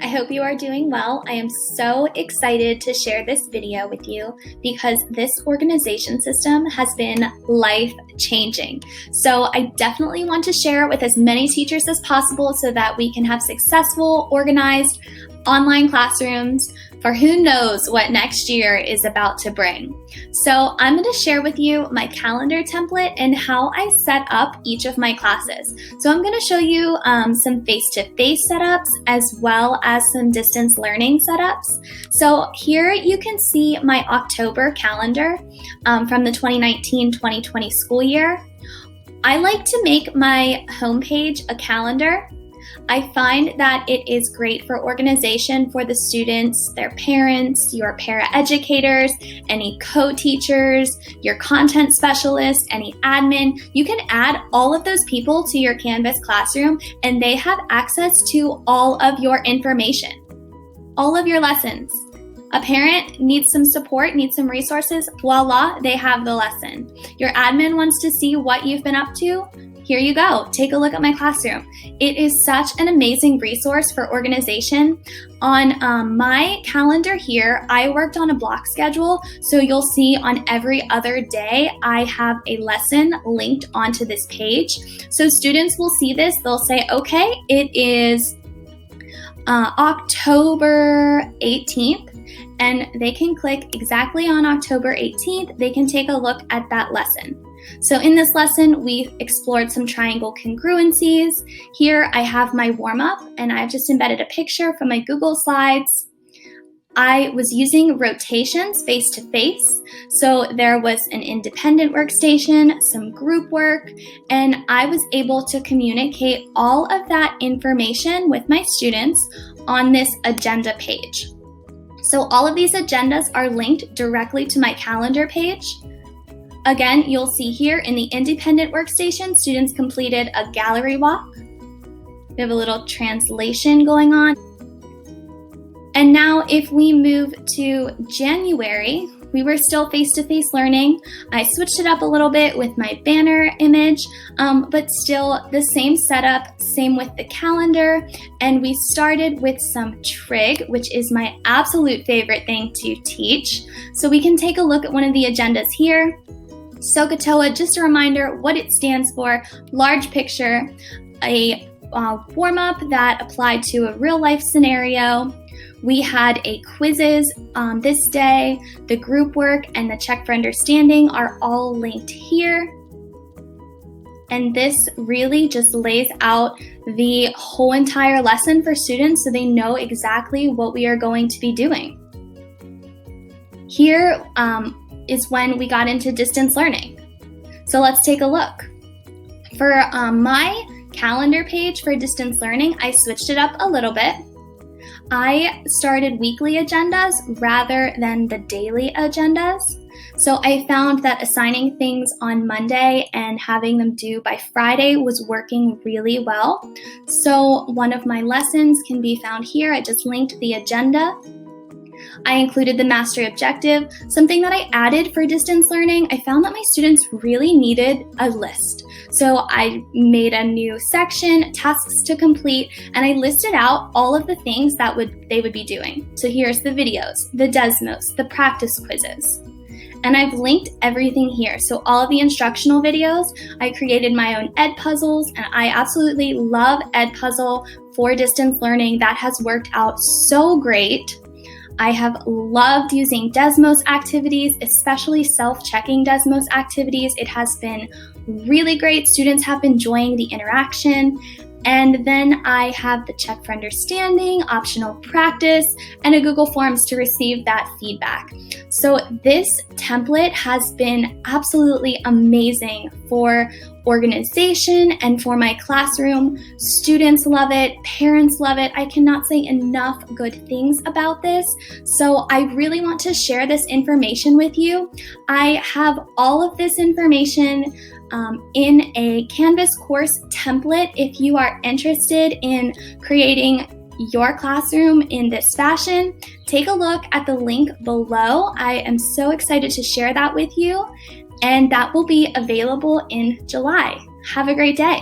hope you are doing well. I am so excited to share this video with you because this organization system has been life-changing. So I definitely want to share it with as many teachers as possible so that we can have successful, organized online classrooms for who knows what next year is about to bring. So I'm going to share with you my calendar template and how I set up each of my classes. So I'm going to show you some face-to-face setups as well as some distance learning setups. So here you can see my October calendar from the 2019-2020 school year. I like to make my homepage a calendar. I find that it is great for organization for the students, their parents, your paraeducators, any co-teachers, your content specialist, any admin. You can add all of those people to your Canvas classroom and they have access to all of your information, all of your lessons. A parent needs some support, needs some resources, voila, they have the lesson. Your admin wants to see what you've been up to. Here you go, take a look at my classroom. It is such an amazing resource for organization. On my calendar here, I worked on a block schedule, so you'll see on every other day, I have a lesson linked onto this page. So students will see this, they'll say, okay, it is October 18th, and they can click exactly on October 18th, they can take a look at that lesson. So in this lesson, we explored some triangle congruencies. Here I have my warm-up and I've just embedded a picture from my Google Slides. I was using rotations face-to-face. So there was an independent workstation, some group work, and I was able to communicate all of that information with my students on this agenda page. So all of these agendas are linked directly to my calendar page. Again, you'll see here in the independent workstation, students completed a gallery walk. We have a little translation going on. And now if we move to January, we were still face-to-face learning. I switched it up a little bit with my banner image, but still the same setup, same with the calendar. And we started with some trig, which is my absolute favorite thing to teach. So we can take a look at one of the agendas here. SOHCAHTOA, just a reminder what it stands for, large picture, a warm-up that applied to a real-life scenario. We had a quizzes this day, the group work and the check for understanding are all linked here. And this really just lays out the whole entire lesson for students so they know exactly what we are going to be doing. Here is when we got into distance learning. So let's take a look. For my calendar page for distance learning, I switched it up a little bit. I started weekly agendas rather than the daily agendas. So I found that assigning things on Monday and having them due by Friday was working really well. So one of my lessons can be found here. I just linked the agenda. I included the mastery objective. Something that I added for distance learning, I found that my students really needed a list. So I made a new section, tasks to complete, and I listed out all of the things that they would be doing. So here's the videos, the Desmos, the practice quizzes. And I've linked everything here. So all of the instructional videos, I created my own Edpuzzles, and I absolutely love Edpuzzle for distance learning. That has worked out so great. I have loved using Desmos activities, especially self-checking Desmos activities. It has been really great. Students have been enjoying the interaction. And then I have the check for understanding, optional practice, and a Google Forms to receive that feedback. So this template has been absolutely amazing for organization and for my classroom. Students love it, parents love it. I cannot say enough good things about this. So I really want to share this information with you. I have all of this information in a Canvas course template if you are interested in creating your classroom in this fashion. Take a look at the link below. I am so excited to share that with you, and that will be available in July. Have a great day.